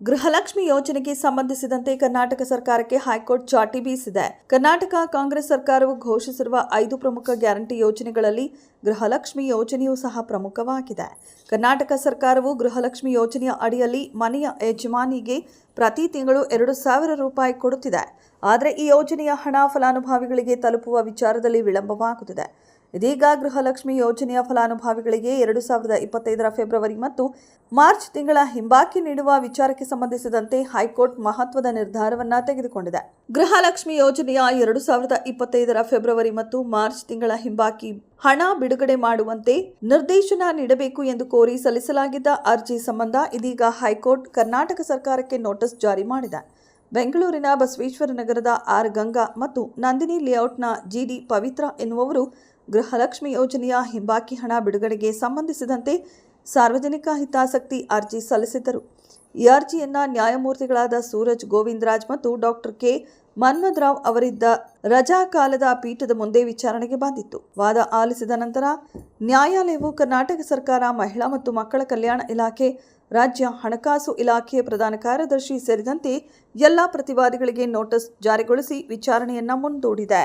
ಗೃಹಲಕ್ಷ್ಮಿ ಯೋಜನೆಗೆ ಸಂಬಂಧಿಸಿದಂತೆ ಕರ್ನಾಟಕ ಸರ್ಕಾರಕ್ಕೆ ಹೈಕೋರ್ಟ್ ಚಾಟಿ ಬೀಸಿದೆ. ಕರ್ನಾಟಕ ಕಾಂಗ್ರೆಸ್ ಸರ್ಕಾರವು ಘೋಷಿಸಿರುವ 5 ಪ್ರಮುಖ ಗ್ಯಾರಂಟಿ ಯೋಜನೆಗಳಲ್ಲಿ ಗೃಹಲಕ್ಷ್ಮಿ ಯೋಜನೆಯೂ ಸಹ ಪ್ರಮುಖವಾಗಿದೆ. ಕರ್ನಾಟಕ ಸರ್ಕಾರವು ಗೃಹಲಕ್ಷ್ಮಿ ಯೋಜನೆಯ ಅಡಿಯಲ್ಲಿ ಮನೆಯ ಯಜಮಾನಿಗೆ ಪ್ರತಿ ತಿಂಗಳು 2,000 ರೂಪಾಯಿ ಕೊಡುತ್ತಿದೆ. ಆದರೆ ಈ ಯೋಜನೆಯ ಹಣ ಫಲಾನುಭವಿಗಳಿಗೆ ತಲುಪುವ ವಿಚಾರದಲ್ಲಿ ವಿಳಂಬವಾಗುತ್ತಿದೆ. ಇದೀಗ ಗೃಹಲಕ್ಷ್ಮಿ ಯೋಜನೆಯ ಫಲಾನುಭವಿಗಳಿಗೆ 2025 ಫೆಬ್ರವರಿ ಮತ್ತು ಮಾರ್ಚ್ ತಿಂಗಳ ಹಿಂಬಾಕಿ ನೀಡುವ ವಿಚಾರಕ್ಕೆ ಸಂಬಂಧಿಸಿದಂತೆ ಹೈಕೋರ್ಟ್ ಮಹತ್ವದ ನಿರ್ಧಾರವನ್ನು ತೆಗೆದುಕೊಂಡಿದೆ. ಗೃಹಲಕ್ಷ್ಮಿ ಯೋಜನೆಯ 2025 ಫೆಬ್ರವರಿ ಮತ್ತು ಮಾರ್ಚ್ ತಿಂಗಳ ಹಿಂಬಾಕಿ ಹಣ ಬಿಡುಗಡೆ ಮಾಡುವಂತೆ ನಿರ್ದೇಶನ ನೀಡಬೇಕು ಎಂದು ಕೋರಿ ಸಲ್ಲಿಸಲಾಗಿದ್ದ ಅರ್ಜಿ ಸಂಬಂಧ ಇದೀಗ ಹೈಕೋರ್ಟ್ ಕರ್ನಾಟಕ ಸರ್ಕಾರಕ್ಕೆ ನೋಟಿಸ್ ಜಾರಿ ಮಾಡಿದೆ. ಬೆಂಗಳೂರಿನ ಬಸವೇಶ್ವರ ನಗರದ ಆರ್ ಗಂಗಾ ಮತ್ತು ನಂದಿನಿ ಲೇಔಟ್ನ ಜಿಡಿ ಪವಿತ್ರ ಎನ್ನುವವರು ಗೃಹಲಕ್ಷ್ಮಿ ಯೋಜನೆಯ ಹಿಂಬಾಕಿ ಹಣ ಬಿಡುಗಡೆಗೆ ಸಂಬಂಧಿಸಿದಂತೆ ಸಾರ್ವಜನಿಕ ಹಿತಾಸಕ್ತಿ ಅರ್ಜಿ ಸಲ್ಲಿಸಿದ್ದರು. ಈ ಅರ್ಜಿಯನ್ನು ನ್ಯಾಯಮೂರ್ತಿಗಳಾದ ಸೂರಜ್ ಗೋವಿಂದರಾಜ್ ಮತ್ತು ಡಾಕ್ಟರ್ ಕೆ ಮನ್ಮಥರಾವ್ ಅವರಿದ್ದ ರಜಾಕಾಲದ ಪೀಠದ ಮುಂದೆ ವಿಚಾರಣೆಗೆ ಬಂದಿತ್ತು. ವಾದ ಆಲಿಸಿದ ನಂತರ ನ್ಯಾಯಾಲಯವು ಕರ್ನಾಟಕ ಸರ್ಕಾರ, ಮಹಿಳಾ ಮತ್ತು ಮಕ್ಕಳ ಕಲ್ಯಾಣ ಇಲಾಖೆ, ರಾಜ್ಯ ಹಣಕಾಸು ಇಲಾಖೆಯ ಪ್ರಧಾನ ಕಾರ್ಯದರ್ಶಿ ಸೇರಿದಂತೆ ಎಲ್ಲ ಪ್ರತಿವಾದಿಗಳಿಗೆ ನೋಟಿಸ್ ಜಾರಿಗೊಳಿಸಿ ವಿಚಾರಣೆಯನ್ನು ಮುಂದೂಡಿದೆ.